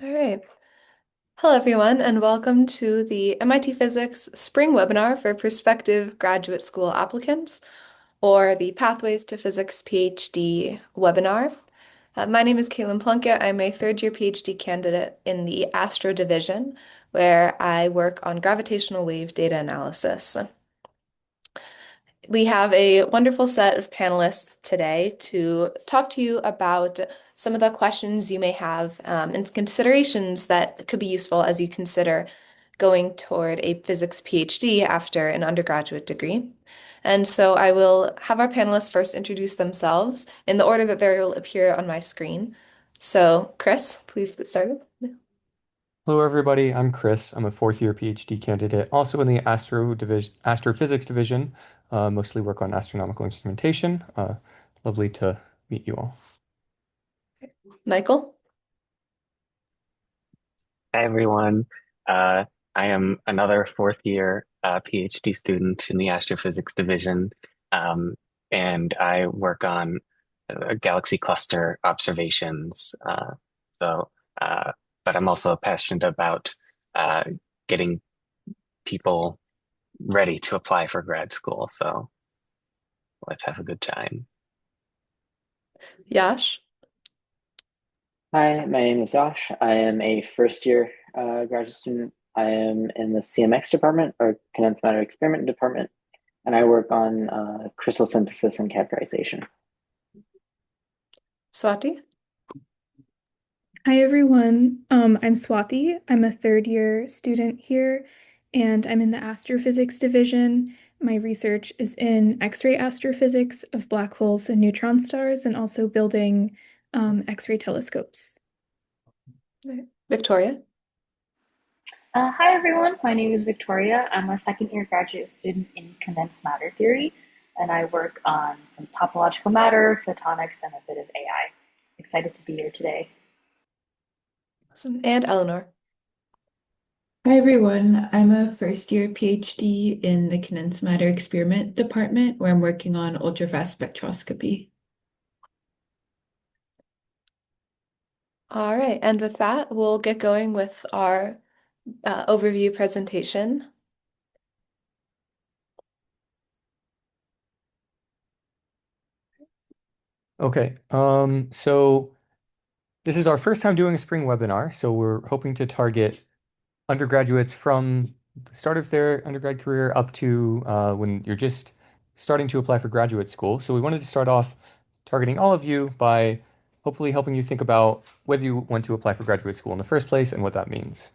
All right. Hello, everyone, and welcome to the MIT Physics Spring Webinar for prospective graduate school applicants, or the Pathways to Physics PhD webinar. My name is Caitlin Plunkett. I'm a third-year PhD candidate in the Astro Division, where I work on gravitational wave data analysis. We have a wonderful set of panelists today to talk to you about some of the questions you may have and considerations that could be useful as you consider going toward a physics PhD after an undergraduate degree. And so I will have our panelists first introduce themselves in the order that they will appear on my screen. So, Chris, please get started. Hello, everybody. I'm Chris. I'm a fourth-year PhD candidate, also in the astrophysics division. Mostly work on astronomical instrumentation. Lovely to meet you all. Michael? Hi, everyone. Uh, I am another fourth year PhD student in the astrophysics division, um, and I work on galaxy cluster observations. So, uh, but I'm also passionate about uh, getting people ready to apply for grad school. So let's have a good time. Yash? Hi, my name is Josh. I am a first year graduate student. I am in the CMX department or condensed matter experiment department, and I work on crystal synthesis and characterization. Swati? Hi everyone. I'm Swati. I'm a third year student here, and I'm in the astrophysics division. My research is in X-ray astrophysics of black holes and neutron stars, and also building X-ray telescopes. Victoria? Hi everyone, my name is Victoria. I'm a second year graduate student in condensed matter theory, and I work on some topological matter, photonics, and a bit of AI. Excited to be here today. Awesome. And Eleanor? Hi everyone, I'm a first year PhD in the condensed matter experiment department where I'm working on ultrafast spectroscopy. All right, and with that, we'll get going with our overview presentation. Okay, so this is our first time doing a spring webinar, so we're hoping to target undergraduates from the start of their undergrad career up to when you're just starting to apply for graduate school. So we wanted to start off targeting all of you by hopefully helping you think about whether you want to apply for graduate school in the first place and what that means.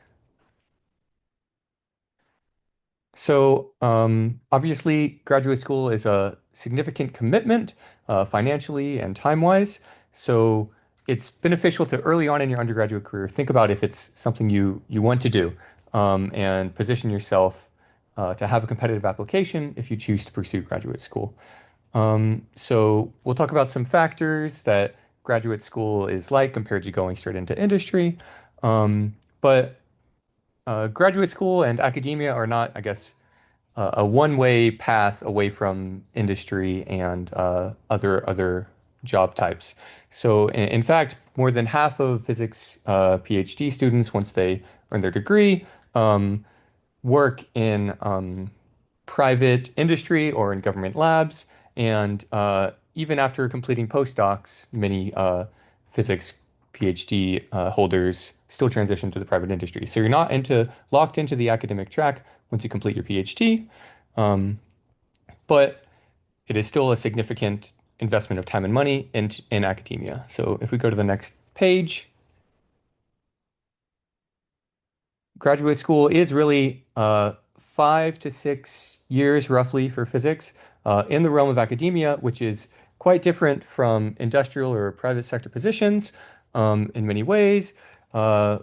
So obviously, graduate school is a significant commitment financially and time-wise. So it's beneficial to early on in your undergraduate career think about if it's something you want to do and position yourself to have a competitive application if you choose to pursue graduate school. So we'll talk about some factors that graduate school is like compared to going straight into industry. But graduate school and academia are not, I guess, a one-way path away from industry and other job types. So, in fact, more than half of physics PhD students, once they earn their degree, work in private industry or in government labs. And even after completing postdocs, many physics PhD holders still transition to the private industry. So you're not locked into the academic track once you complete your PhD, um, but it is still a significant investment of time and money in academia. So if we go to the next page, graduate school is really 5 to 6 years roughly for physics in the realm of academia, which is quite different from industrial or private sector positions in many ways. Uh,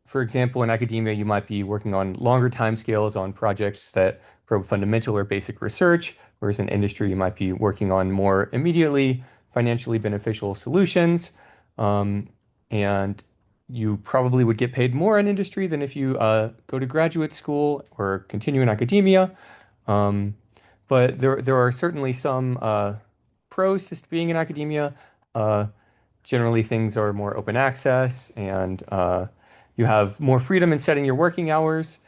for example, in academia, you might be working on longer timescales on projects that probe fundamental or basic research, whereas in industry, you might be working on more immediately financially beneficial solutions. Um, and you probably would get paid more in industry than if you go to graduate school or continue in academia. Um, but there are certainly some pros to being in academia. Uh, Generally, things are more open access, and You have more freedom in setting your working hours,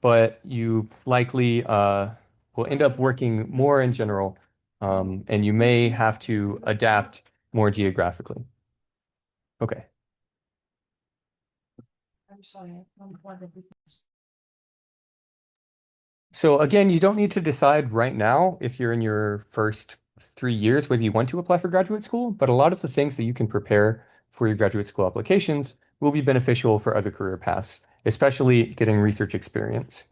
but you likely will end up working more in general, and you may have to adapt more geographically. Okay. So again, you don't need to decide right now if you're in your first 3 years whether you want to apply for graduate school, but a lot of the things that you can prepare for your graduate school applications will be beneficial for other career paths, especially getting research experience.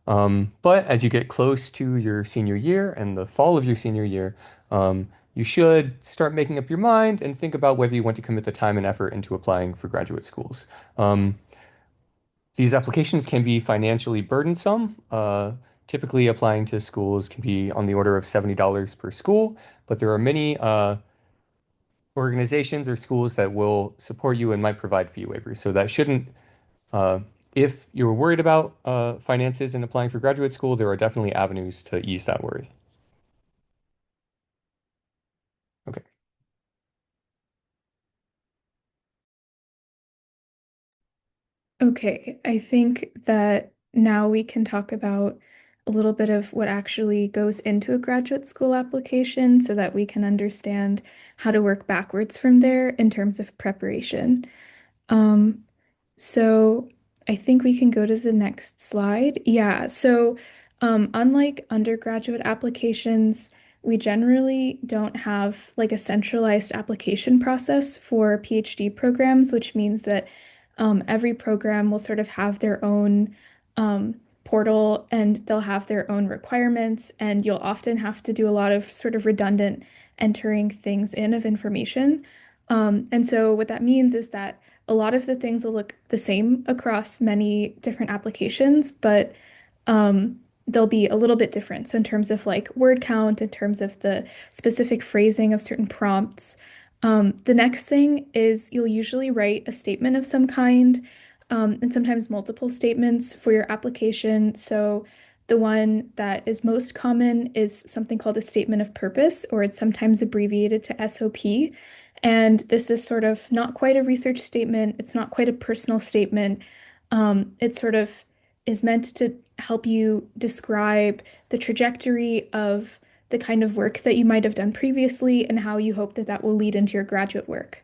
But as you get close to your senior year and the fall of your senior year, you should start making up your mind and think about whether you want to commit the time and effort into applying for graduate schools. These applications can be financially burdensome. Typically, applying to schools can be on the order of $70 per school, but there are many organizations or schools that will support you and might provide fee waivers. So that shouldn't, uh, if you're worried about finances in applying for graduate school, there are definitely avenues to ease that worry. Okay. Okay, I think that now we can talk about a little bit of what actually goes into a graduate school application so that we can understand how to work backwards from there in terms of preparation. Um, so I think we can go to the next slide. Yeah, so unlike undergraduate applications, we generally don't have like a centralized application process for PhD programs, which means that every program will sort of have their own portal and they'll have their own requirements, and you'll often have to do a lot of sort of redundant entering things in of information. And so what that means is that a lot of the things will look the same across many different applications, but they'll be a little bit different. So in terms of like word count, in terms of the specific phrasing of certain prompts. The next thing is you'll usually write a statement of some kind, and sometimes multiple statements for your application. So the one that is most common is something called a statement of purpose, or it's sometimes abbreviated to SOP. And this is sort of not quite a research statement. It's not quite a personal statement. It sort of is meant to help you describe the trajectory of the kind of work that you might have done previously and how you hope that that will lead into your graduate work.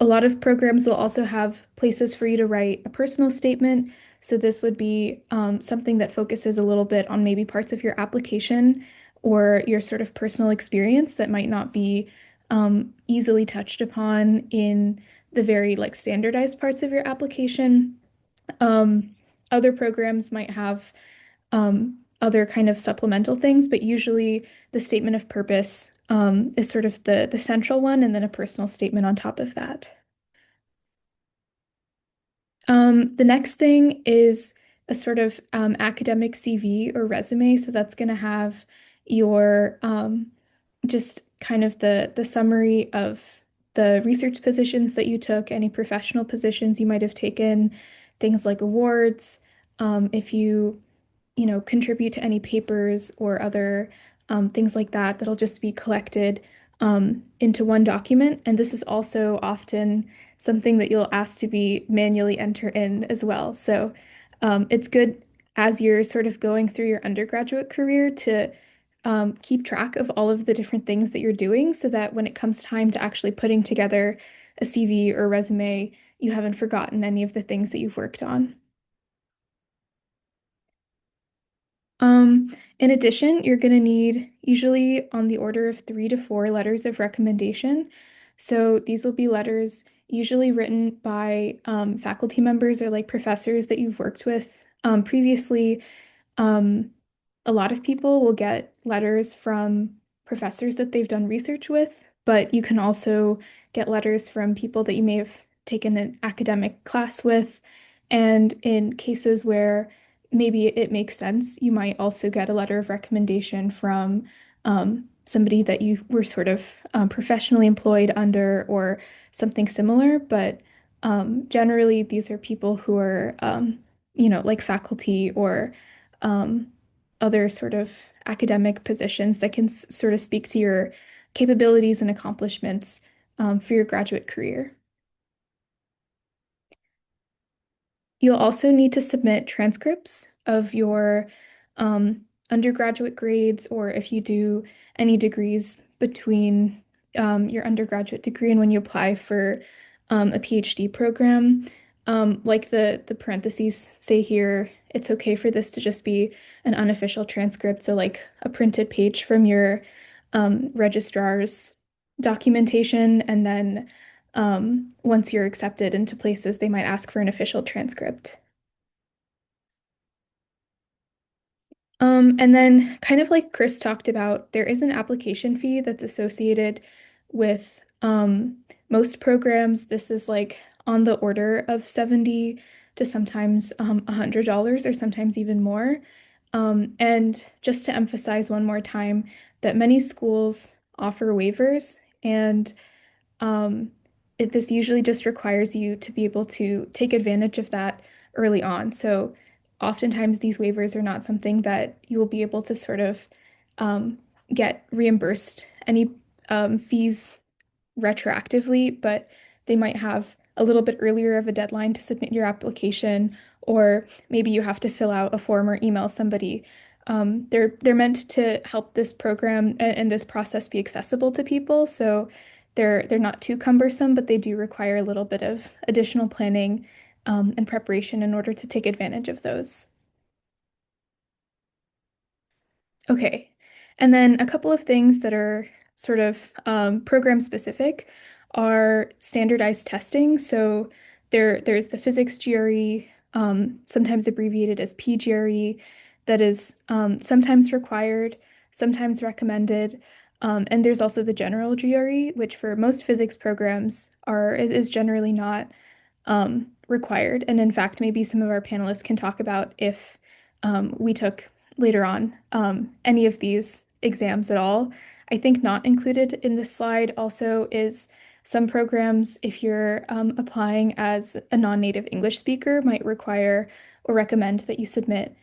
A lot of programs will also have places for you to write a personal statement. So this would be something that focuses a little bit on maybe parts of your application or your sort of personal experience that might not be easily touched upon in the very like standardized parts of your application. Other programs might have other kind of supplemental things, but usually the statement of purpose is sort of the central one, and then a personal statement on top of that. The next thing is a sort of academic CV or resume. So that's going to have your just kind of the summary of the research positions that you took, any professional positions you might have taken, things like awards. If you contribute to any papers or other things like that, that'll just be collected into one document. And this is also often something that you'll ask to be manually enter in as well. So it's good as you're sort of going through your undergraduate career to keep track of all of the different things that you're doing so that when it comes time to actually putting together a CV or resume, you haven't forgotten any of the things that you've worked on. In addition, you're going to need usually on the order of 3 to 4 letters of recommendation. So these will be letters usually written by faculty members or like professors that you've worked with previously. Um, a lot of people will get letters from professors that they've done research with, but you can also get letters from people that you may have taken an academic class with. And in cases where maybe it makes sense, you might also get a letter of recommendation from somebody that you were sort of professionally employed under or something similar. But generally, these are people who are, like faculty or um, other sort of academic positions that can sort of speak to your capabilities and accomplishments for your graduate career. You'll also need to submit transcripts of your undergraduate grades, or if you do any degrees between your undergraduate degree and when you apply for a PhD program. Like the parentheses say here, it's okay for this to just be an unofficial transcript, so like a printed page from your registrar's documentation, and then once you're accepted into places, they might ask for an official transcript. And then, kind of like Chris talked about, there is an application fee that's associated with most programs. This is like on the order of 70 to sometimes $100 or sometimes even more. And just to emphasize one more time that many schools offer waivers, and um, this usually just requires you to be able to take advantage of that early on. So oftentimes these waivers are not something that you will be able to sort of um, get reimbursed any fees retroactively, but they might have a little bit earlier of a deadline to submit your application, or maybe you have to fill out a form or email somebody. They're meant to help this program and this process be accessible to people, so they're not too cumbersome, but they do require a little bit of additional planning and preparation in order to take advantage of those. Okay. And then a couple of things that are sort of program specific are standardized testing. So there's the physics GRE, sometimes abbreviated as PGRE, that is sometimes required, sometimes recommended. And there's also the general GRE, which for most physics programs is generally not required. And in fact, maybe some of our panelists can talk about if we took later on any of these exams at all. I think not included in this slide also is some programs, if you're applying as a non-native English speaker, might require or recommend that you submit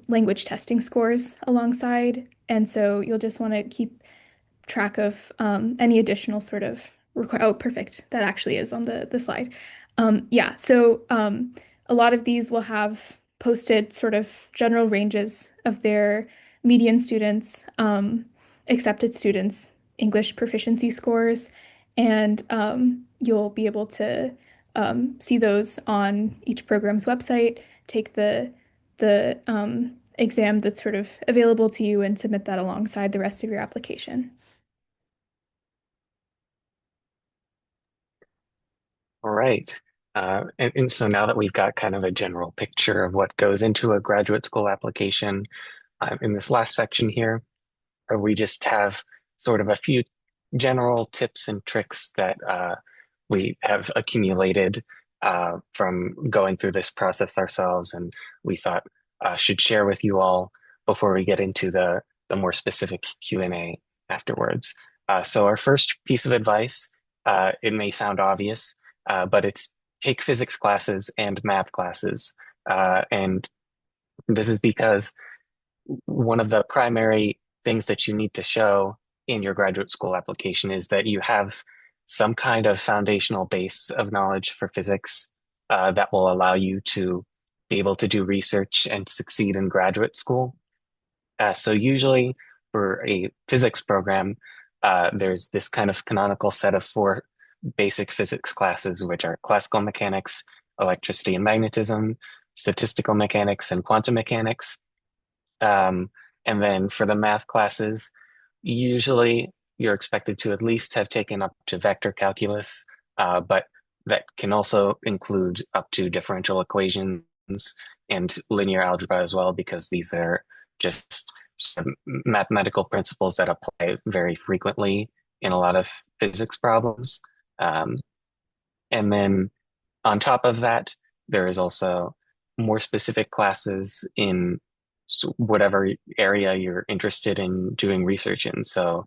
language testing scores alongside. And so you'll just want to keep track of any additional sort of oh, perfect. That actually is on the slide. Yeah, so a lot of these will have posted sort of general ranges of their median students, accepted students, English proficiency scores, and you'll be able to see those on each program's website, take the exam that's sort of available to you and submit that alongside the rest of your application. All right. And so now that we've got kind of a general picture of what goes into a graduate school application, in this last section here, we just have sort of a few general tips and tricks that we have accumulated from going through this process ourselves, and we thought should share with you all before we get into the more specific Q&A afterwards. So our first piece of advice, it may sound obvious, but it's take physics classes and math classes. And this is because one of the primary things that you need to show in your graduate school application is that you have some kind of foundational base of knowledge for physics that will allow you to be able to do research and succeed in graduate school. So usually for a physics program, there's this kind of canonical set of four basic physics classes, which are classical mechanics, electricity and magnetism, statistical mechanics, and quantum mechanics. And then for the math classes, usually you're expected to at least have taken up to vector calculus, but that can also include up to differential equations and linear algebra as well, because these are just some mathematical principles that apply very frequently in a lot of physics problems. And then on top of that, there is also more specific classes in whatever area you're interested in doing research in. So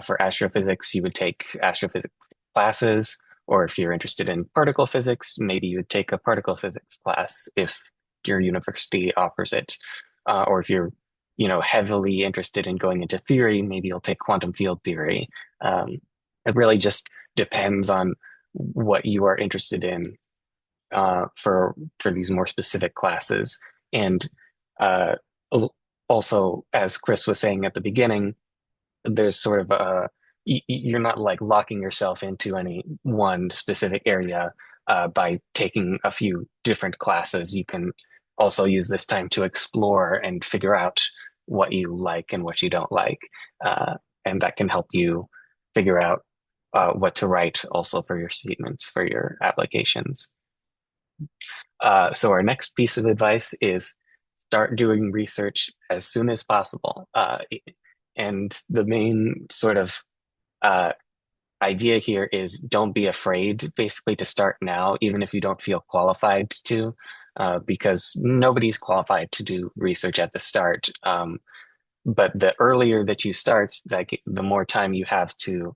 for astrophysics, you would take astrophysics classes, or if you're interested in particle physics, maybe you would take a particle physics class if your university offers it. Or if you're, heavily interested in going into theory, maybe you'll take quantum field theory. It really just depends on what you are interested in. for these more specific classes. And uh, also, as Chris was saying at the beginning, there's sort of you're not like locking yourself into any one specific area by taking a few different classes. You can also use this time to explore and figure out what you like and what you don't like. Uh, and that can help you figure out what to write also for your statements, for your applications. So our next piece of advice is start doing research as soon as possible. And the main sort of uh, idea here is don't be afraid, basically, to start now, even if you don't feel qualified to, because nobody's qualified to do research at the start. But the earlier that you start, like the more time you have to,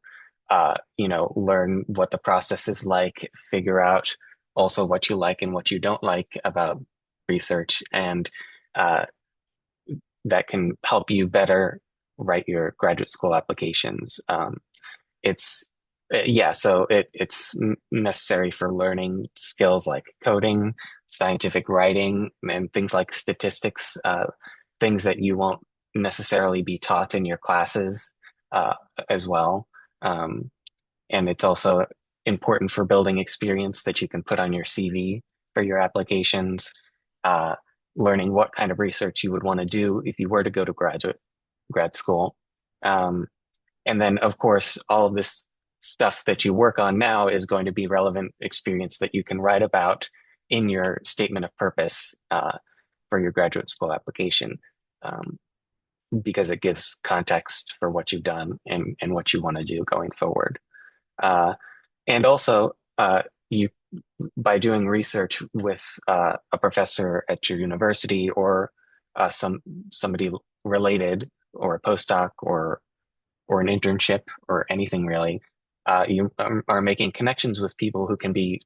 learn what the process is like, figure out also what you like and what you don't like about research, and uh, that can help you better write your graduate school applications. It's yeah, so it's necessary for learning skills like coding, scientific writing, and things like statistics, things that you won't necessarily be taught in your classes uh, as well. Um, and it's also important for building experience that you can put on your CV for your applications, uh, learning what kind of research you would want to do if you were to go to grad school. Um, and then, of course, all of this stuff that you work on now is going to be relevant experience that you can write about in your statement of purpose for your graduate school application, um, because it gives context for what you've done and what you want to do going forward. Uh, and also, you by doing research with a professor at your university or somebody related, or a postdoc, or an internship, or anything really, you are making connections with people who can be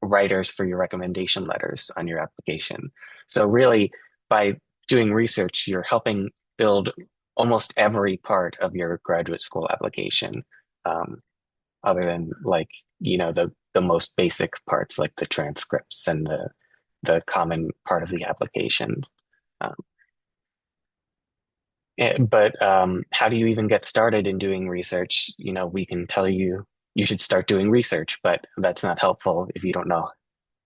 writers for your recommendation letters on your application. So really, by doing research, you're helping build almost every part of your graduate school application, um, other than like, the most basic parts like the transcripts and the common part of the application. Um, but how do you even get started in doing research? We can tell you you should start doing research, but that's not helpful if you don't know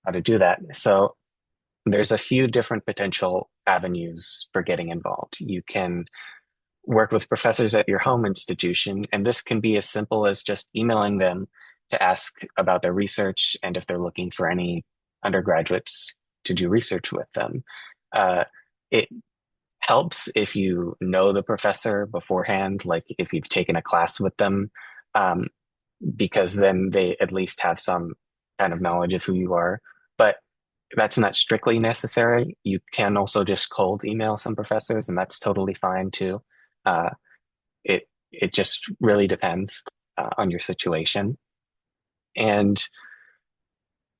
how to do that. So there's a few different potential avenues for getting involved. You can work with professors at your home institution, and this can be as simple as just emailing them to ask about their research and if they're looking for any undergraduates to do research with them. It helps if you know the professor beforehand, like if you've taken a class with them, um, because then they at least have some kind of knowledge of who you are. But that's not strictly necessary. You can also just cold email some professors, and that's totally fine too. Uh, it just really depends on your situation. And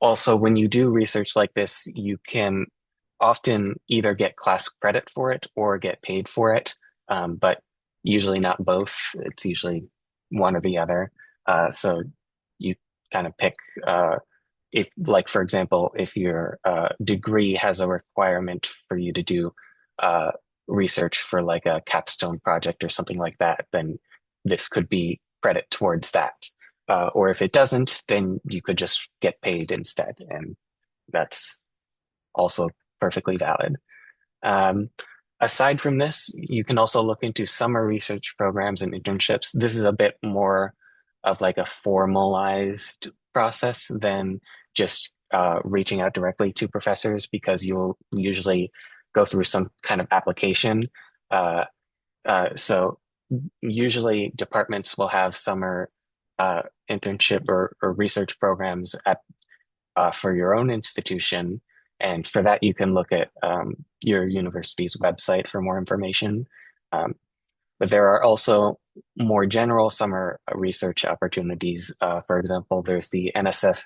also, when you do research like this, you can often either get class credit for it or get paid for it, but usually not both. It's usually one or the other. So you kind of pick, if, like, for example, if your degree has a requirement for you to do uh, research for like a capstone project or something like that, then this could be credit towards that. Or if it doesn't, then you could just get paid instead, and that's also perfectly valid. Um, Aside from this, you can also look into summer research programs and internships. This is a bit more of like a formalized process than just reaching out directly to professors, because you'll usually go through some kind of application. Uh, so usually departments will have summer internship or research programs for your own institution. And for that, you can look at your university's website for more information. Um, but there are also more general summer research opportunities. For example, there's the NSF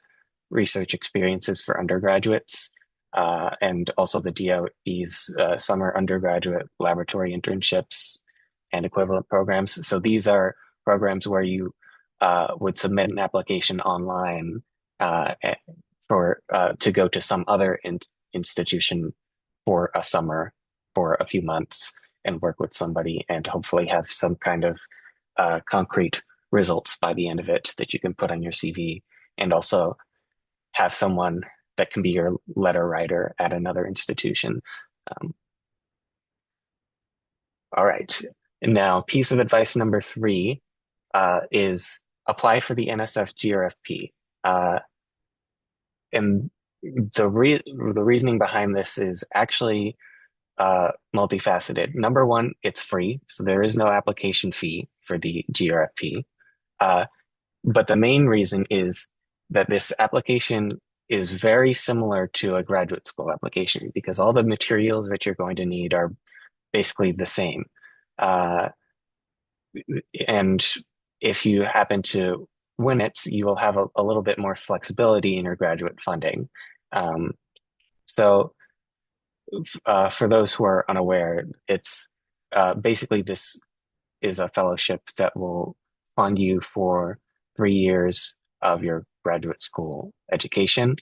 Research Experiences for Undergraduates, and also the DOE's Summer Undergraduate Laboratory Internships and equivalent programs. So these are programs where you would submit an application online to go to some other institution for a summer for a few months and work with somebody and hopefully have some kind of concrete results by the end of it that you can put on your CV, and also have someone that can be your letter writer at another institution. Um, all right. And now, piece of advice number 3 is apply for the NSF GRFP. And the reasoning behind this is actually multifaceted. Number one, it's free, so there is no application fee for the GRFP. But the main reason is that this application is very similar to a graduate school application because all the materials that you're going to need are basically the same. Uh, and if you happen to win it, you will have a little bit more flexibility in your graduate funding. Um, so for those who are unaware, it's basically this is a fellowship that will fund you for 3 years of your graduate school education.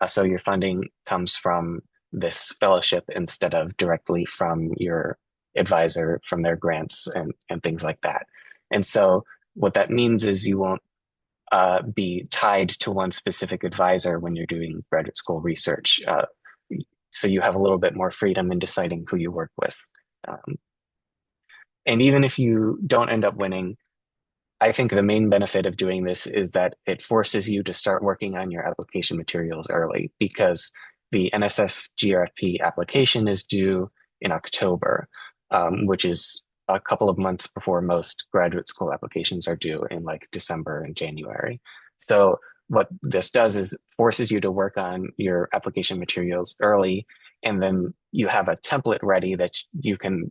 So your funding comes from this fellowship instead of directly from your advisor, from their grants and things like that. And so what that means is you won't be tied to one specific advisor when you're doing graduate school research. So you have a little bit more freedom in deciding who you work with. And even if you don't end up winning, I think the main benefit of doing this is that it forces you to start working on your application materials early because the NSF GRFP application is due in October, which is a couple of months before most graduate school applications are due in like December and January. So what this does is forces you to work on your application materials early, and then you have a template ready that you can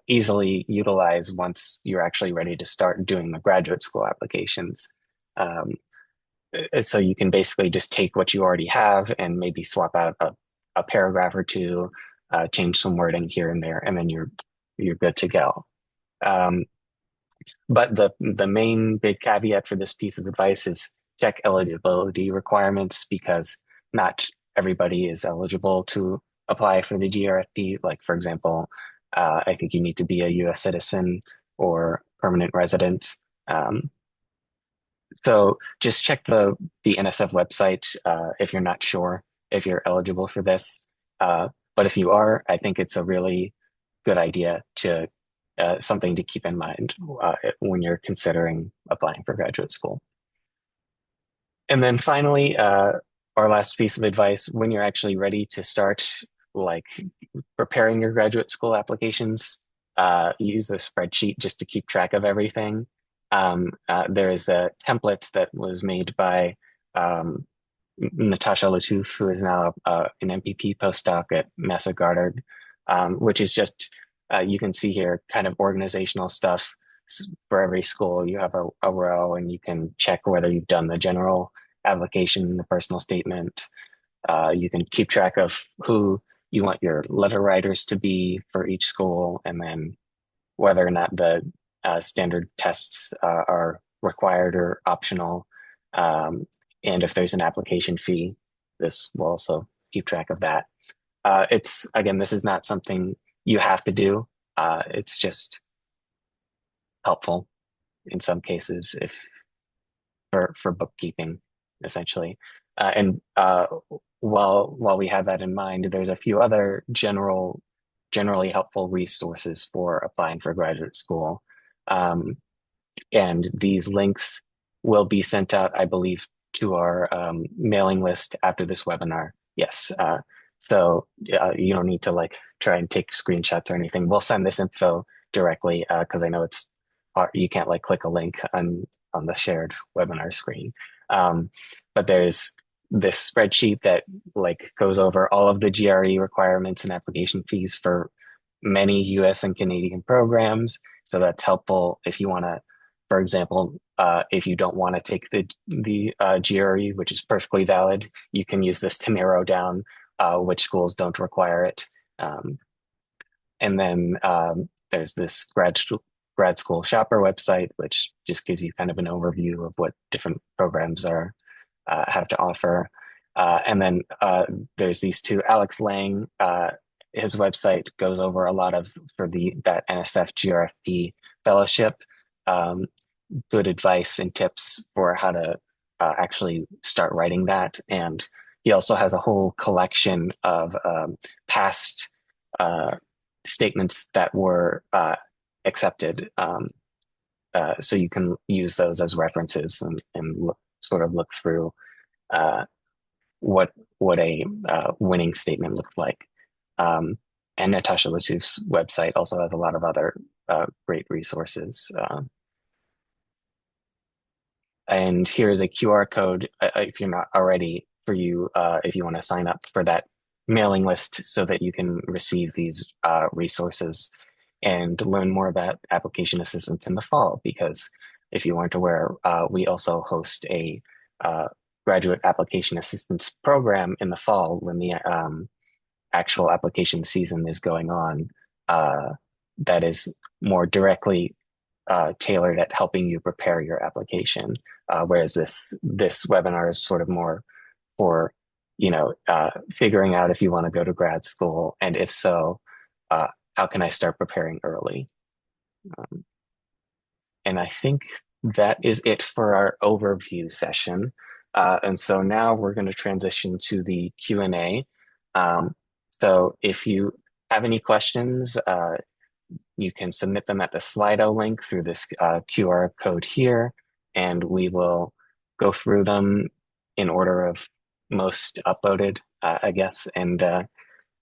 easily utilize once you're actually ready to start doing the graduate school applications. Um, so you can basically just take what you already have and maybe swap out a paragraph or two, change some wording here and there, and then you're good to go. But the main big caveat for this piece of advice is check eligibility requirements because not everybody is eligible to apply for the GRFP. Like, for example, I think you need to be a US citizen or permanent resident. So just check the NSF website if you're not sure if you're eligible for this. But if you are, I think it's a really good idea to something to keep in mind when you're considering applying for graduate school. And then finally, our last piece of advice, when you're actually ready to start like preparing your graduate school applications, use a spreadsheet just to keep track of everything. There is a template that was made by Natasha Lattouf, who is now an MPP postdoc at Massa Goddard, which is just, you can see here kind of organizational stuff for every school. You have a row and you can check whether you've done the general application, the personal statement. You can keep track of who you want your letter writers to be for each school, and then whether or not the standard tests are required or optional. And if there's an application fee, this will also keep track of that. Again, this is not something you have to do. It's just helpful in some cases if for bookkeeping, essentially. And while we have that in mind, there's a few other generally helpful resources for applying for graduate school. And these links will be sent out, I believe, to our mailing list after this webinar. Yes. So you don't need to like try and take screenshots or anything. We'll send this info directly because I know it's hard. You can't like click a link on the shared webinar screen. But there's this spreadsheet that like goes over all of the GRE requirements and application fees for many US and Canadian programs. So that's helpful if you want to, for example, if you don't want to take the GRE, which is perfectly valid, you can use this to narrow down which schools don't require it. And then there's this grad school shopper website, which just gives you kind of an overview of what different programs have to offer. And then there's these two. Alex Lang, his website goes over a lot of for the that NSF GRFP fellowship, um, good advice and tips for how to actually start writing that. And he also has a whole collection of past uh, statements that were accepted. So you can use those as references and sort of look through uh, what a winning statement looks like. Um, and Natasha Latouf's website also has a lot of other great resources. And here's a QR code if you're not already for you if you want to sign up for that mailing list so that you can receive these resources and learn more about application assistance in the fall. Because if you weren't aware, we also host a graduate application assistance program in the fall when the actual application season is going on. That is more directly tailored at helping you prepare your application, whereas this webinar is sort of more for figuring out if you want to go to grad school, and if so, how can I start preparing early? Um, and I think that is it for our overview session. And so now we're going to transition to the Q&A. So if you have any questions, you can submit them at the Slido link through this QR code here, and we will go through them in order of most uploaded, I guess, and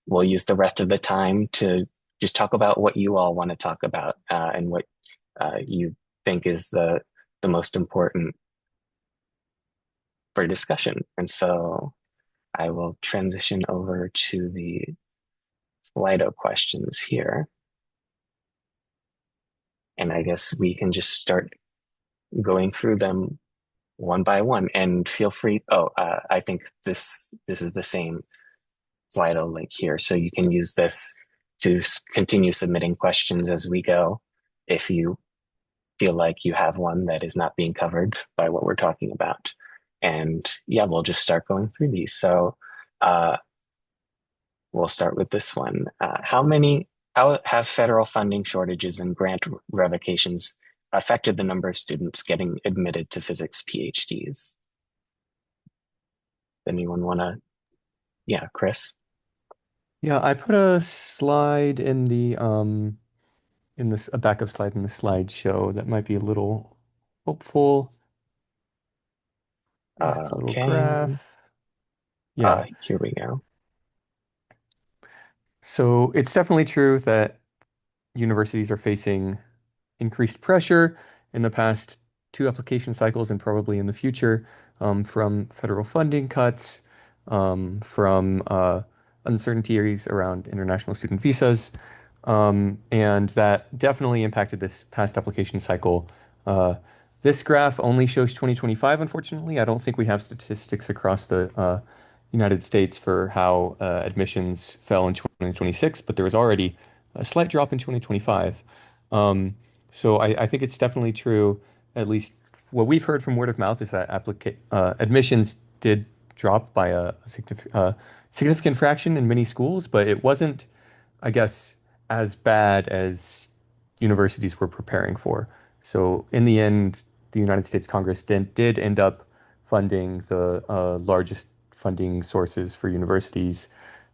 we'll use the rest of the time to just talk about what you all want to talk about and what you think is the most important for discussion. And so I will transition over to the Slido questions here. And I guess we can just start going through them one by one, and feel free. Oh, I think this is the same Slido link here. So you can use this to continue submitting questions as we go if you feel like you have one that is not being covered by what we're talking about. And yeah, we'll just start going through these. So we'll start with this one. How have federal funding shortages and grant revocations affected the number of students getting admitted to physics PhDs? Anyone want to? Yeah, Chris? Yeah, I put a slide in this a backup slide in the slideshow that might be a little hopeful. Yeah, it's a little Okay. graph. Yeah. Here we go. So it's definitely true that universities are facing increased pressure in the past two application cycles and probably in the future from federal funding cuts, from uncertainties around international student visas, and that definitely impacted this past application cycle. Uh, this graph only shows 2025, unfortunately. I don't think we have statistics across the United States for how admissions fell in 2026, but there was already a slight drop in 2025. So I think it's definitely true, at least what we've heard from word of mouth is that admissions did drop by a significant fraction in many schools, but it wasn't, I guess, as bad as universities were preparing for. So in the end, the United States Congress did end up funding the largest funding sources for universities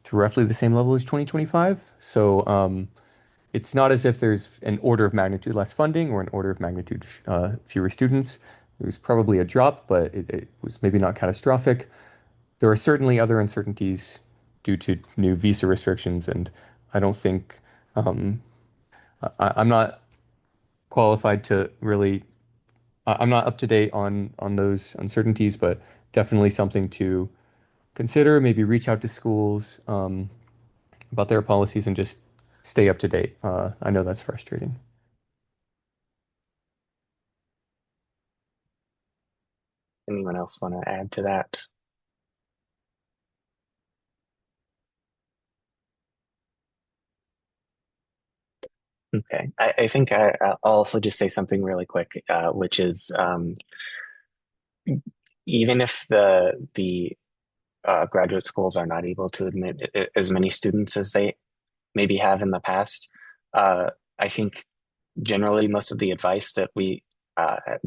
to roughly the same level as 2025. So it's not as if there's an order of magnitude less funding or an order of magnitude fewer students. There was probably a drop, but it was maybe not catastrophic. There are certainly other uncertainties due to new visa restrictions, and I don't think um, I'm not qualified to really. I'm not up to date on those uncertainties, but definitely something to consider. Maybe reach out to schools about their policies and just stay up to date. I know that's frustrating. Anyone else want to add to that? Okay, I think I'll also just say something really quick, which is even if the graduate schools are not able to admit as many students as they maybe have in the past. Uh, I think generally most of the advice that we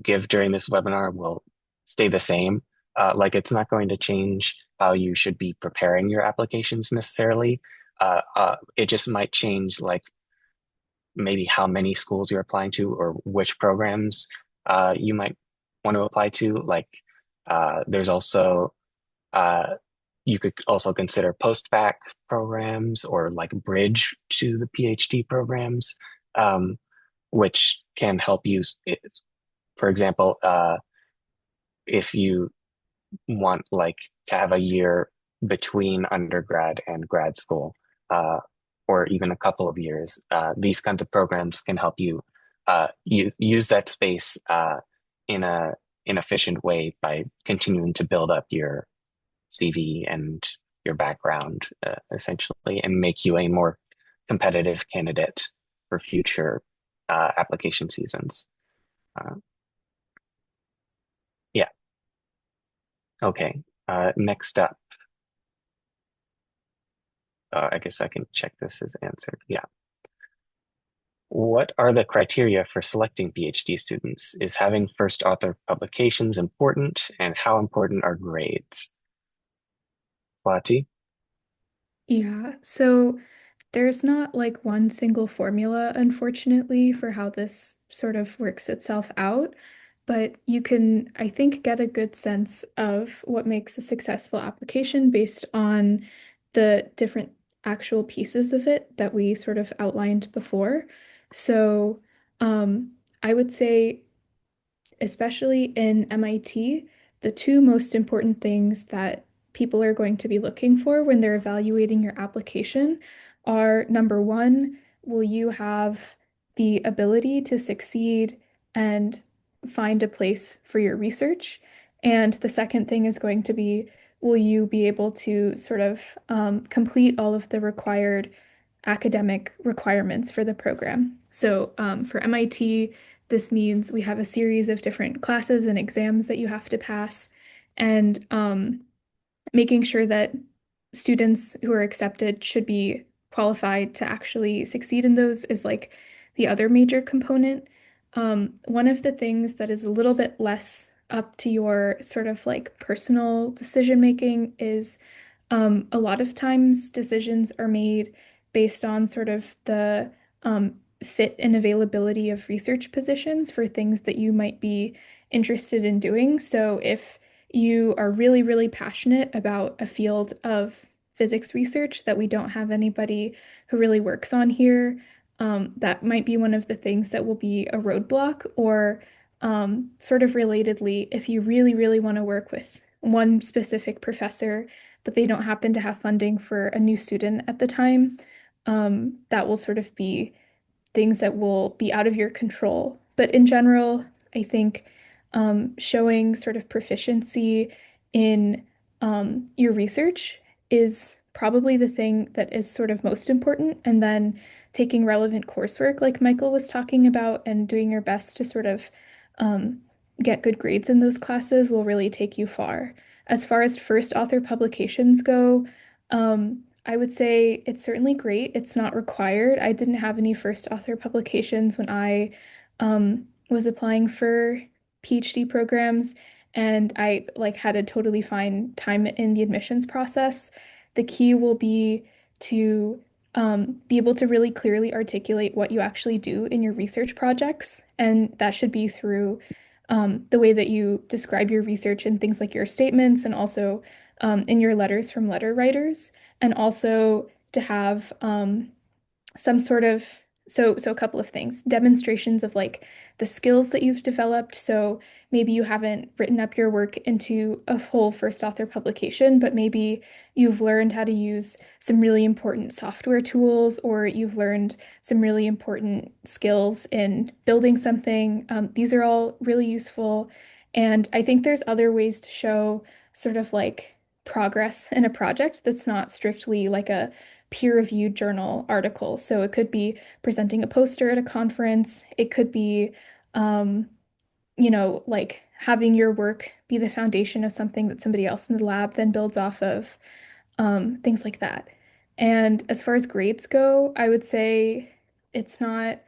give during this webinar will stay the same. Like it's not going to change how you should be preparing your applications necessarily. It just might change like maybe how many schools you're applying to or which programs you might want to apply to. Like there's also you could also consider post-bac programs or like bridge to the PhD programs, which can help you. For example, if you want like to have a year between undergrad and grad school, or even a couple of years, these kinds of programs can help you use that space in a an efficient way by continuing to build up your CV and your background, essentially, and make you a more competitive candidate for future application seasons. Uh, yeah. Okay. Next up, I guess I can check this as answered. Yeah. What are the criteria for selecting PhD students? Is having first author publications important, and how important are grades? Swati? Yeah, so there's not like one single formula, unfortunately, for how this sort of works itself out, but you can, I think, get a good sense of what makes a successful application based on the different actual pieces of it that we sort of outlined before. So, um, I would say especially in MIT, the two most important things that people are going to be looking for when they're evaluating your application are number one, will you have the ability to succeed and find a place for your research? And the second thing is going to be, will you be able to sort of complete all of the required academic requirements for the program? So for MIT, this means we have a series of different classes and exams that you have to pass, and making sure that students who are accepted should be qualified to actually succeed in those is like the other major component. One of the things that is a little bit less up to your sort of like personal decision making is a lot of times decisions are made based on sort of the fit and availability of research positions for things that you might be interested in doing. So if you are really, really passionate about a field of physics research that we don't have anybody who really works on here, that might be one of the things that will be a roadblock. Or sort of relatedly, if you really, really want to work with one specific professor, but they don't happen to have funding for a new student at the time, that will sort of be things that will be out of your control. But in general, I think showing sort of proficiency in your research is probably the thing that is sort of most important. And then taking relevant coursework, like Michael was talking about, and doing your best to sort of um, get good grades in those classes will really take you far. As far as first author publications go, I would say it's certainly great. It's not required. I didn't have any first author publications when I was applying for PhD programs, and I like had a totally fine time in the admissions process. The key will to be able to really clearly articulate what you actually do in your research projects, and that should be through the way that you describe your research in things like your statements and also in your letters from letter writers, and also to have some sort of so a couple of things, demonstrations of like the skills that you've developed. So maybe you haven't written up your work into a whole first author publication, but maybe you've learned how to use some really important software tools, or you've learned some really important skills in building something. These are all really useful, and I think there's other ways to show sort of like progress in a project that's not strictly like a peer-reviewed journal article. So it could be presenting a poster at a conference. It could be, like having your work be the foundation of something that somebody else in the lab then builds off of, things like that. And as far as grades go, I would say it's not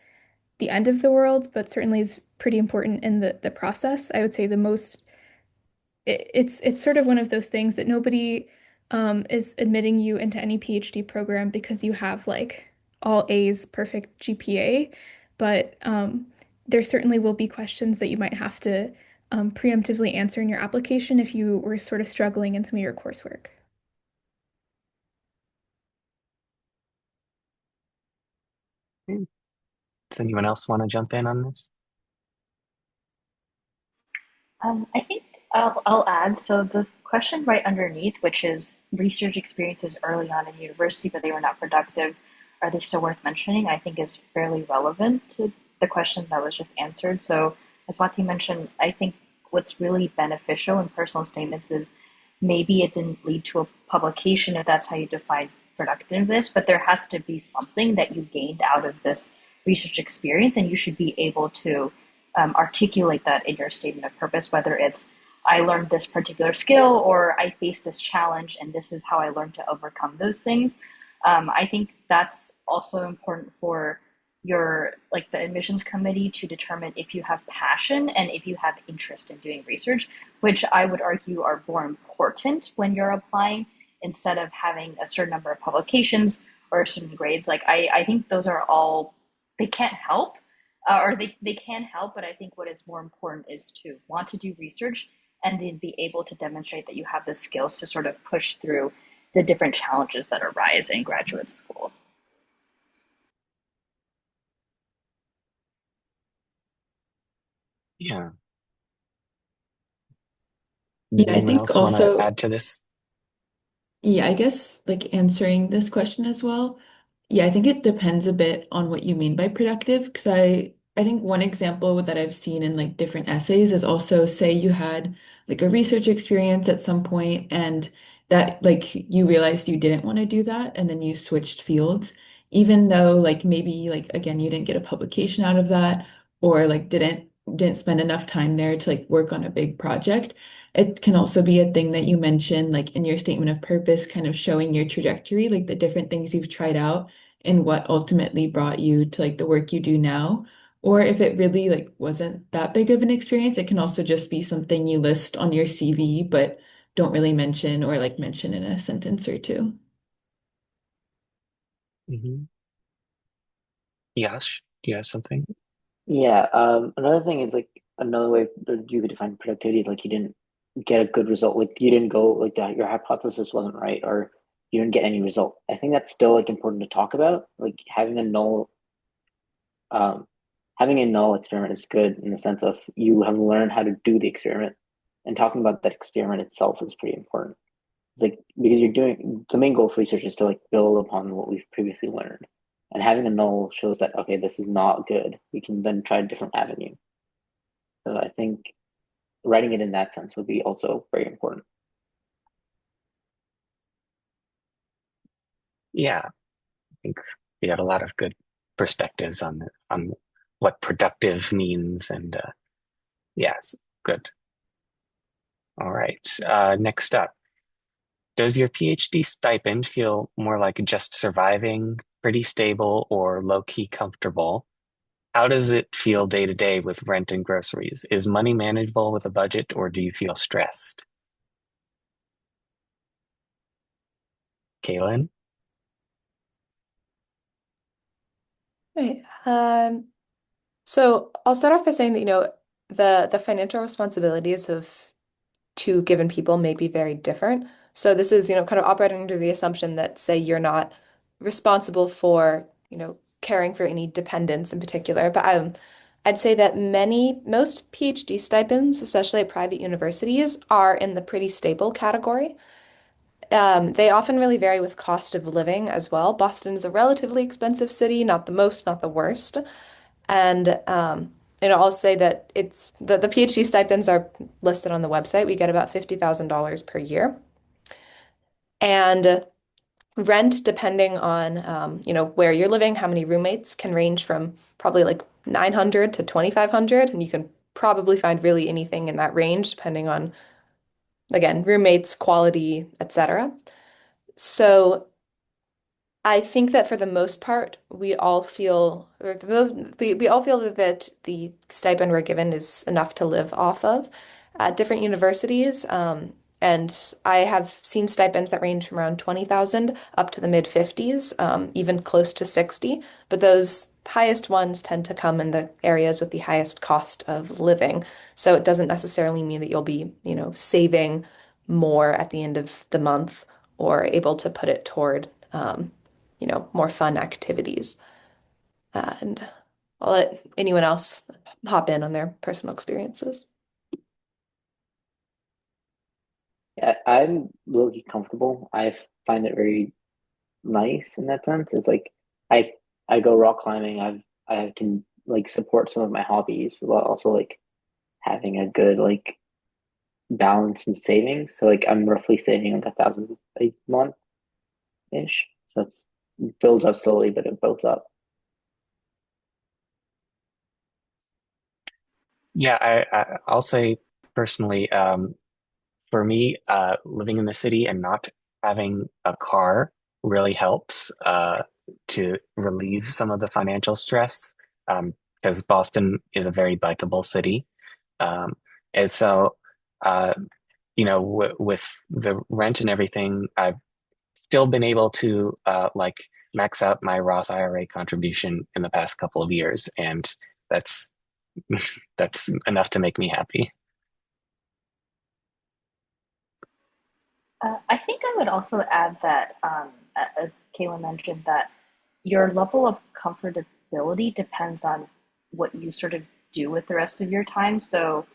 the end of the world, but certainly is pretty important in the process. I would say the most it's sort of one of those things that nobody is admitting you into any PhD program because you have like all A's, perfect GPA, but there certainly will be questions that you might have to preemptively answer in your application if you were sort of struggling in some of your coursework. Does anyone else want to jump in on this? I think I'll add. So the question right underneath, which is research experiences early on in university, but they were not productive, are they still worth mentioning? I think is fairly relevant to the question that was just answered. So as Wati mentioned, I think what's really beneficial in personal statements is maybe it didn't lead to a publication if that's how you define productiveness, but there has to be something that you gained out of this research experience, and you should be able to articulate that in your statement of purpose, whether it's I learned this particular skill or I faced this challenge and this is how I learned to overcome those things. I think that's also important for your like the admissions committee to determine if you have passion and if you have interest in doing research, which I would argue are more important when you're applying instead of having a certain number of publications or certain grades. Like I think those are all they can't help, or they can help, but I think what is more important is to want to do research and then be able to demonstrate that you have the skills to sort of push through the different challenges that arise in graduate school. Yeah. Does Yeah, I anyone think else want to also add to this? Yeah, I guess like answering this question as well. Yeah, I think it depends a bit on what you mean by productive because I think one example that I've seen in like different essays is also say you had like a research experience at some point and that like you realized you didn't want to do that and then you switched fields even though like maybe like again you didn't get a publication out of that or like didn't spend enough time there to like work on a big project. It can also be a thing that you mentioned, like in your statement of purpose, kind of showing your trajectory, like the different things you've tried out and what ultimately brought you to like the work you do now. Or if it really like wasn't that big of an experience, it can also just be something you list on your CV, but don't really mention or like mention in a sentence or two. Hmm. Yash, do you have something? Yeah, another thing is like another way that you could define productivity is like you didn't get a good result. Like you didn't go like that, your hypothesis wasn't right, or you didn't get any result. I think that's still like important to talk about. Like um, having a null experiment is good in the sense of you have learned how to do the experiment, and talking about that experiment itself is pretty important. It's like because you're doing the main goal of research is to like build upon what we've previously learned. And having a null shows that okay, this is not good. We can then try a different avenue. So I think writing it in that sense would be also very important. Yeah, I think we have a lot of good perspectives on what productive means, and yes, good. All right. Next up, does your PhD stipend feel more like just surviving, pretty stable, or low-key comfortable? How does it feel day to day with rent and groceries? Is money manageable with a budget, or do you feel stressed? Kaylin? Right. So I'll start off by saying that, the financial responsibilities of two given people may be very different. So this is, kind of operating under the assumption that, say, you're not responsible for, caring for any dependents in particular. But I'd say that most PhD stipends, especially at private universities, are in the pretty stable category. They often really vary with cost of living as well. Boston is a relatively expensive city, not the most, not the worst. And I'll say that it's the PhD stipends are listed on the website. We get about $50,000 per year. And rent, depending on where you're living, how many roommates, can range from probably like 900 to 2,500, and you can probably find really anything in that range, depending on, again, roommates, quality, etc. So I think that for the most part, we all feel, or we all feel that the stipend we're given is enough to live off of at different universities. And I have seen stipends that range from around 20,000 up to the mid 50s, even close to 60. But those highest ones tend to come in the areas with the highest cost of living. So it doesn't necessarily mean that you'll be, saving more at the end of the month or able to put it toward more fun activities. And I'll let anyone else hop in on their personal experiences. Yeah, I'm low-key comfortable. I find it very nice in that sense. It's like I I go rock climbing. I can like support some of my hobbies while also like having a good like balance in savings. So like I'm roughly saving like 1,000 a month ish. So it's it builds up slowly, but it builds up. Yeah, I'll say personally, for me, living in the city and not having a car really helps to relieve some of the financial stress because Boston is a very bikeable city. Um, and so, uh, w with the rent and everything, I've still been able to like max out my Roth IRA contribution in the past couple of years, and that's that's enough to make me happy. I think I would also add that, as Kayla mentioned, that your level of comfortability depends on what you sort of do with the rest of your time. So,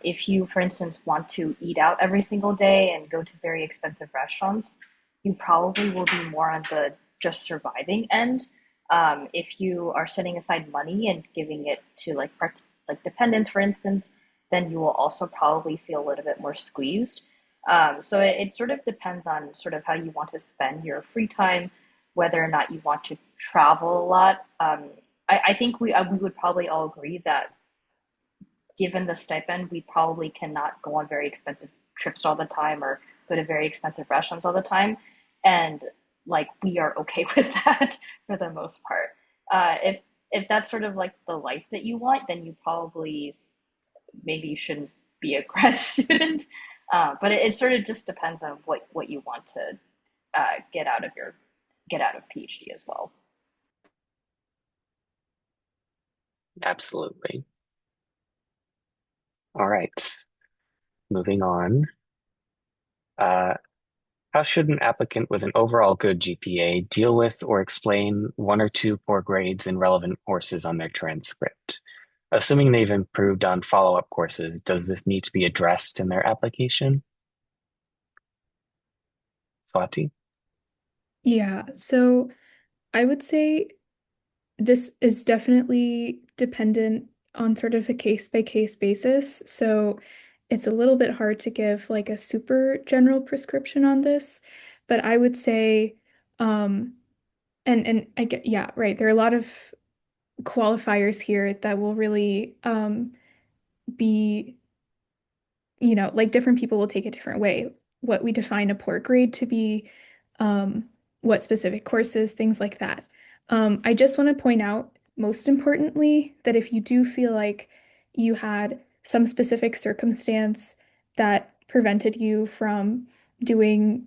if you, for instance, want to eat out every single day and go to very expensive restaurants, you probably will be more on the just surviving end. If you are setting aside money and giving it to like dependents, for instance, then you will also probably feel a little bit more squeezed. So it sort of depends on sort of how you want to spend your free time, whether or not you want to travel a lot. I think we would probably all agree that given the stipend, we probably cannot go on very expensive trips all the time or go to very expensive restaurants all the time. And like we are okay with that for the most part. If that's sort of like the life that you want, then you probably maybe you shouldn't be a grad student. But it sort of just depends on what you want to get out of your get out of PhD as well. Absolutely. All right, moving on. Uh, how should an applicant with an overall good GPA deal with or explain one or two poor grades in relevant courses on their transcript? Assuming they've improved on follow-up courses, does this need to be addressed in their application? Swati? Yeah, so I would say this is definitely dependent on sort of a case by case basis. So it's a little bit hard to give like a super general prescription on this, but I would say, um, and I get, yeah, right. There are a lot of qualifiers here that will really be like different people will take a different way. What we define a poor grade to be, um, what specific courses, things like that. I just want to point out, most importantly, that if you do feel like you had some specific circumstance that prevented you from doing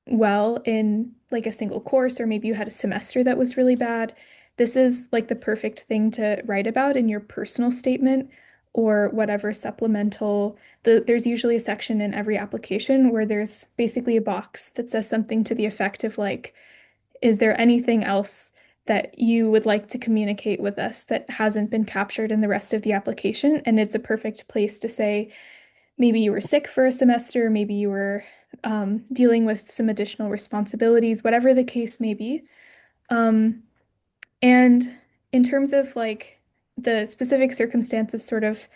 well in like a single course, or maybe you had a semester that was really bad, this is like the perfect thing to write about in your personal statement or whatever supplemental there's usually a section in every application where there's basically a box that says something to the effect of like, is there anything else that you would like to communicate with us that hasn't been captured in the rest of the application? And it's a perfect place to say, maybe you were sick for a semester, maybe you were dealing with some additional responsibilities, whatever the case may be. Um, and in terms of like the specific circumstance of sort of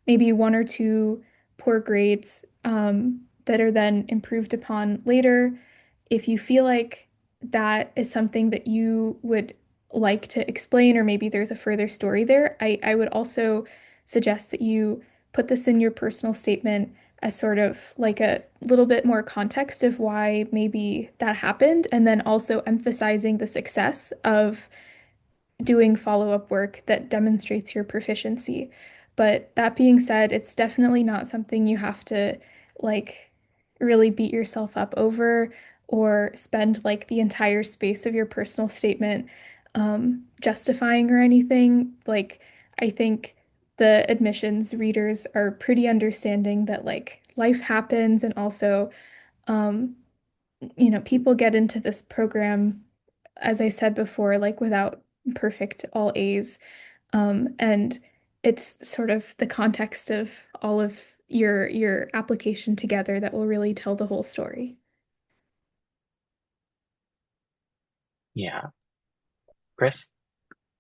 maybe one or two poor grades that are then improved upon later, if you feel like that is something that you would like to explain, or maybe there's a further story there, I would also suggest that you put this in your personal statement as sort of like a little bit more context of why maybe that happened, and then also emphasizing the success of doing follow-up work that demonstrates your proficiency. But that being said, it's definitely not something you have to like really beat yourself up over or spend like the entire space of your personal statement justifying or anything. Like, I think the admissions readers are pretty understanding that like life happens and also um, people get into this program, as I said before, like without perfect all A's. And it's sort of the context of all of your application together that will really tell the whole story. Yeah. Chris?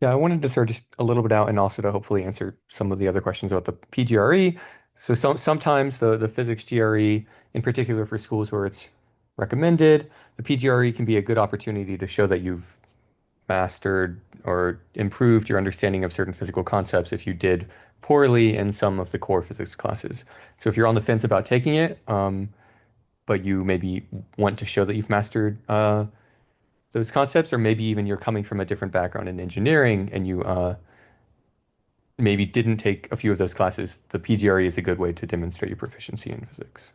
Yeah, I wanted to throw just a little bit out and also to hopefully answer some of the other questions about the PGRE. So sometimes the physics GRE, in particular for schools where it's recommended, the PGRE can be a good opportunity to show that you've mastered or improved your understanding of certain physical concepts if you did poorly in some of the core physics classes. So if you're on the fence about taking it, but you maybe want to show that you've mastered those concepts, or maybe even you're coming from a different background in engineering and you maybe didn't take a few of those classes, the PGRE is a good way to demonstrate your proficiency in physics.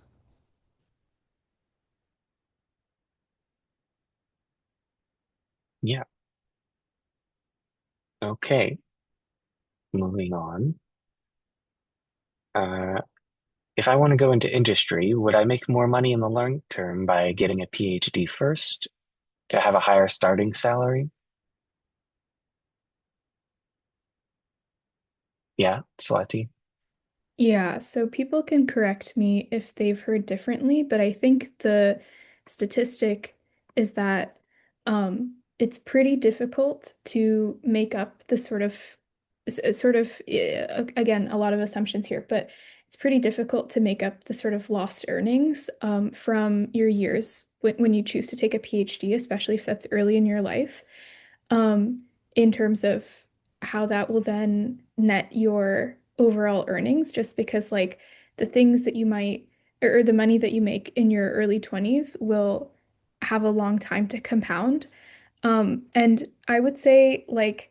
Yeah. Okay. Moving on. Uh, if I want to go into industry, would I make more money in the long term by getting a PhD first to have a higher starting salary? Yeah, Swati. Yeah, so people can correct me if they've heard differently, but I think the statistic is that it's pretty difficult to make up the again, a lot of assumptions here, but it's pretty difficult to make up the sort of lost earnings from your years when you choose to take a PhD, especially if that's early in your life, um, in terms of how that will then net your overall earnings, just because like the things that you might or the money that you make in your early 20s will have a long time to compound. And I would say like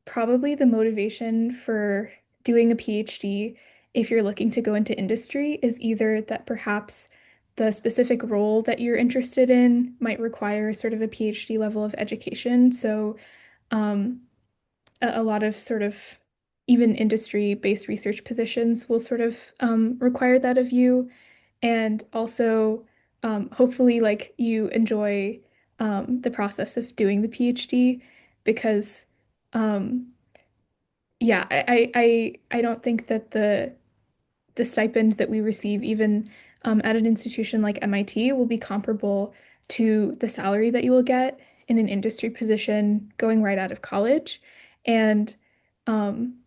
probably the motivation for doing a PhD, if you're looking to go into industry, is either that perhaps the specific role that you're interested in might require sort of a PhD level of education. So, um, a lot of sort of even industry-based research positions will sort of require that of you. And also, hopefully, like you enjoy the process of doing the PhD because um, yeah, I don't think that the stipend that we receive, even at an institution like MIT, will be comparable to the salary that you will get in an industry position going right out of college. And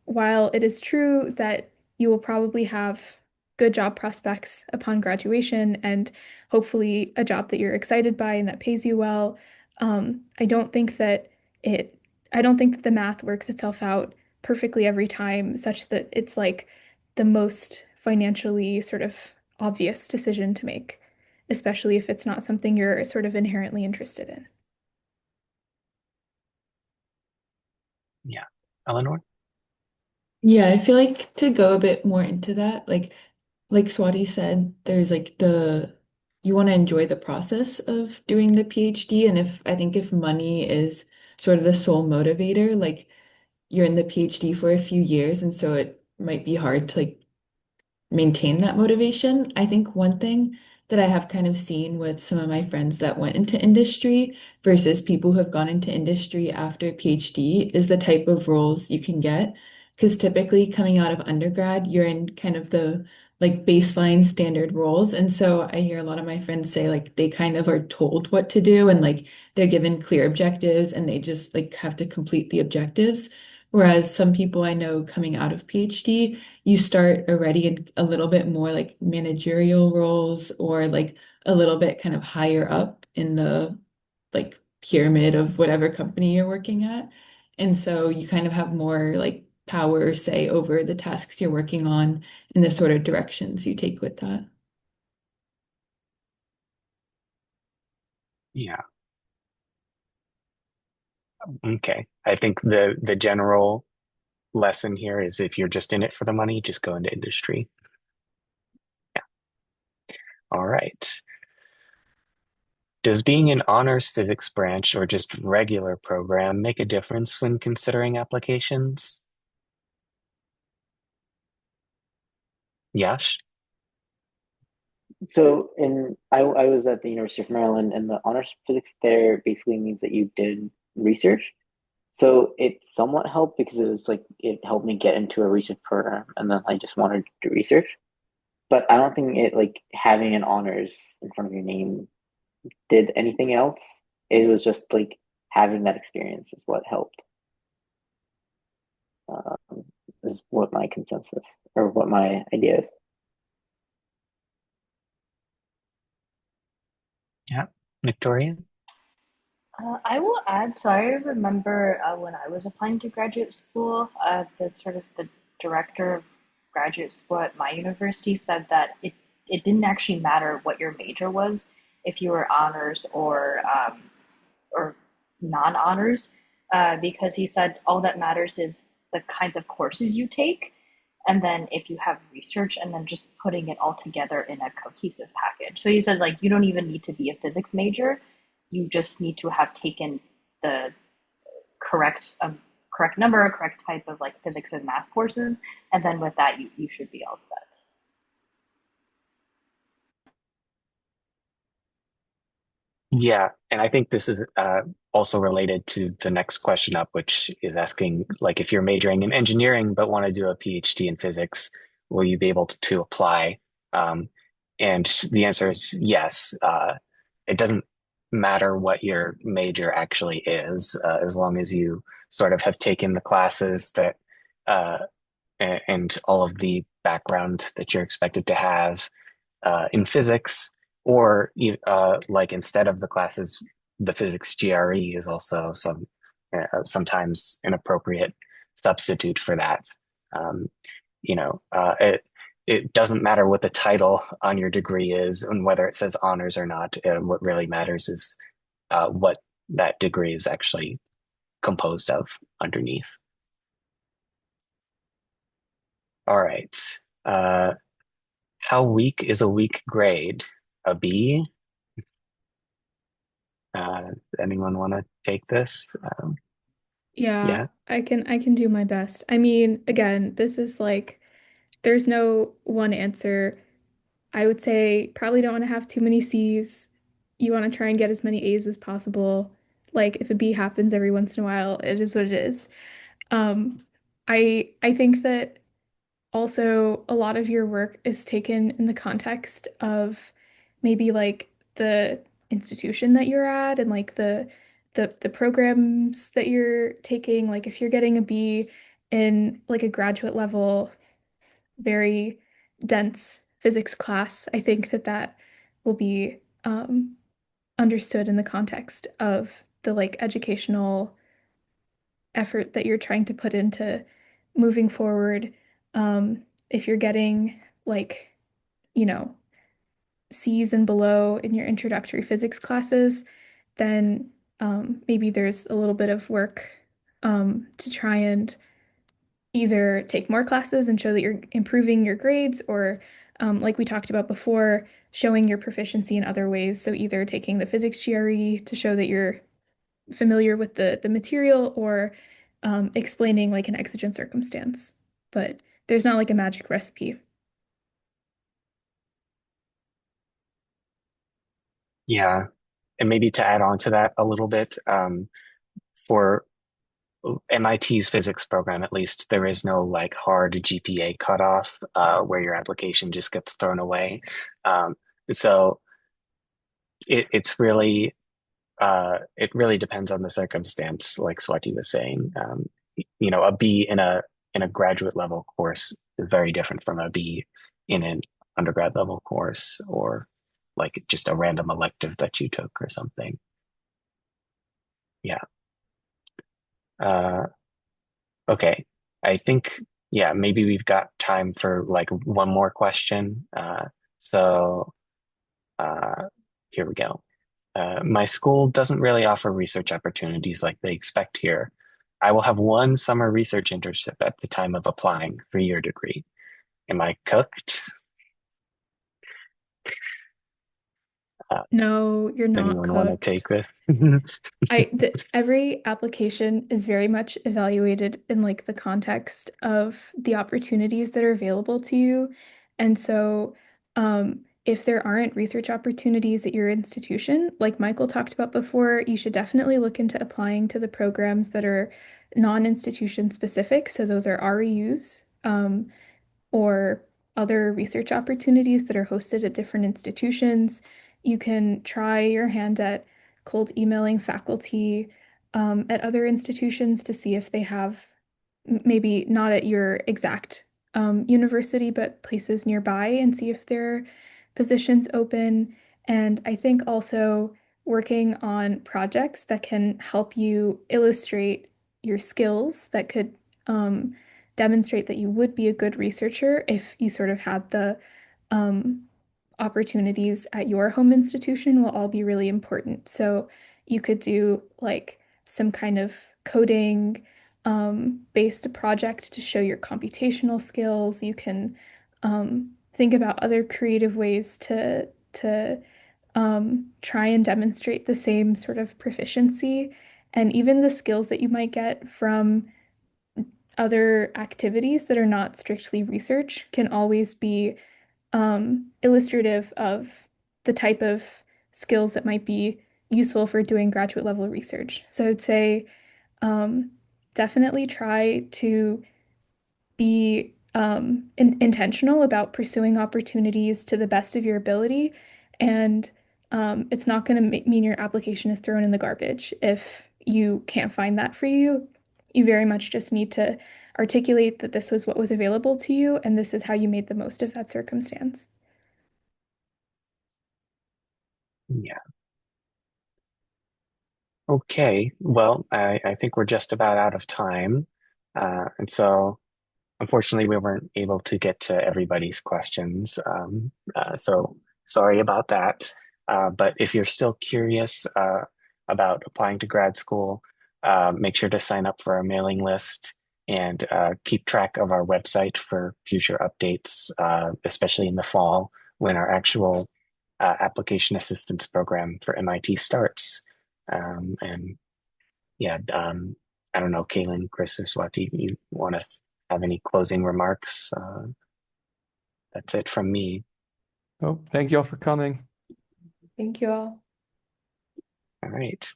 while it is true that you will probably have good job prospects upon graduation and hopefully a job that you're excited by and that pays you well, I don't think that it, I don't think that the math works itself out perfectly every time, such that it's like the most financially sort of obvious decision to make, especially if it's not something you're sort of inherently interested in. Yeah. Eleanor? Yeah, I feel like to go a bit more into that, like Swati said, there's like the you want to enjoy the process of doing the PhD, and if I think if money is sort of the sole motivator, like you're in the PhD for a few years, and so it might be hard to like maintain that motivation. I think one thing that I have kind of seen with some of my friends that went into industry versus people who have gone into industry after PhD is the type of roles you can get. Because typically coming out of undergrad, you're in kind of the like baseline standard roles. And so I hear a lot of my friends say like they kind of are told what to do and like they're given clear objectives and they just like have to complete the objectives. Whereas some people I know coming out of PhD, you start already in a little bit more like managerial roles or like a little bit kind of higher up in the like pyramid of whatever company you're working at. And so you kind of have more like power or say over the tasks you're working on and the sort of directions you take with that. Yeah. Okay. I think the general lesson here is if you're just in it for the money, just go into industry. Yeah. All right. Does being an honors physics branch or just regular program make a difference when considering applications? Yash? So I was at the University of Maryland, and the honors physics there basically means that you did research. So it somewhat helped because it was like it helped me get into a research program, and then I just wanted to do research. But I don't think it like having an honors in front of your name did anything else. It was just like having that experience is what helped. Um, is what my consensus or what my idea is. Yeah. Victoria? I will add, so I remember when I was applying to graduate school, the director of graduate school at my university said that it didn't actually matter what your major was, if you were honors or non-honors, because he said all that matters is the kinds of courses you take, and then if you have research, and then just putting it all together in a cohesive package. So he said like you don't even need to be a physics major, you just need to have taken the correct correct number, correct type of like physics and math courses, and then with that you should be all set. Yeah, and I think this is also related to the next question up, which is asking like if you're majoring in engineering but want to do a PhD in physics, will you be able to apply? Um, and the answer is yes. It doesn't matter what your major actually is, as long as you sort of have taken the classes that and all of the background that you're expected to have in physics, or like instead of the classes, the physics GRE is also sometimes an appropriate substitute for that. Um, it doesn't matter what the title on your degree is and whether it says honors or not. What really matters is what that degree is actually composed of underneath. All right. Uh, how weak is a weak grade? A B? Anyone want to take this? Yeah, Yeah. I can do my best. I mean, again, this is like there's no one answer. I would say probably don't want to have too many C's. You want to try and get as many A's as possible. Like if a B happens every once in a while, it is what it is. Um, I think that also a lot of your work is taken in the context of maybe like the institution that you're at and like the programs that you're taking. Like if you're getting a B in like a graduate level, very dense physics class, I think that that will be understood in the context of the like educational effort that you're trying to put into moving forward. If you're getting like, you know, C's and below in your introductory physics classes, then maybe there's a little bit of work to try and either take more classes and show that you're improving your grades, or like we talked about before, showing your proficiency in other ways. So either taking the physics GRE to show that you're familiar with the material, or explaining like an exigent circumstance. But there's not like a magic recipe. Yeah. And maybe to add on to that a little bit, for MIT's physics program, at least, there is no like hard GPA cutoff where your application just gets thrown away. Um, so it's really it really depends on the circumstance, like Swati was saying. A B in a graduate level course is very different from a B in an undergrad level course, or like just a random elective that you took or something. Yeah. Uh, okay. I think, yeah, maybe we've got time for like one more question. So uh, here we go. My school doesn't really offer research opportunities like they expect here. I will have one summer research internship at the time of applying for your degree. Am I cooked? Uh, No, you're not anyone want to take cooked. this? Every application is very much evaluated in like the context of the opportunities that are available to you. And so, if there aren't research opportunities at your institution, like Michael talked about before, you should definitely look into applying to the programs that are non-institution specific. So those are REUs, or other research opportunities that are hosted at different institutions. You can try your hand at cold emailing faculty at other institutions to see if they have, maybe not at your exact university, but places nearby, and see if there are positions open. And I think also working on projects that can help you illustrate your skills that could um, demonstrate that you would be a good researcher if you sort of had the um, opportunities at your home institution will all be really important. So you could do like some kind of coding based project to show your computational skills. You can think about other creative ways to try and demonstrate the same sort of proficiency, and even the skills that you might get from other activities that are not strictly research can always be illustrative of the type of skills that might be useful for doing graduate level research. So I'd say um, definitely try to be intentional about pursuing opportunities to the best of your ability. And it's not going to mean your application is thrown in the garbage if you can't find that for you. You very much just need to articulate that this was what was available to you and this is how you made the most of that circumstance. Yeah. Okay. Well, I think we're just about out of time. And so unfortunately, we weren't able to get to everybody's questions. So sorry about that. But if you're still curious about applying to grad school, make sure to sign up for our mailing list and keep track of our website for future updates, especially in the fall when our actual application assistance program for MIT starts. And yeah, I don't know, Kaylin, Chris, or Swati, you want to have any closing remarks? That's it from me. Oh, thank you all for coming. Thank you all. All right.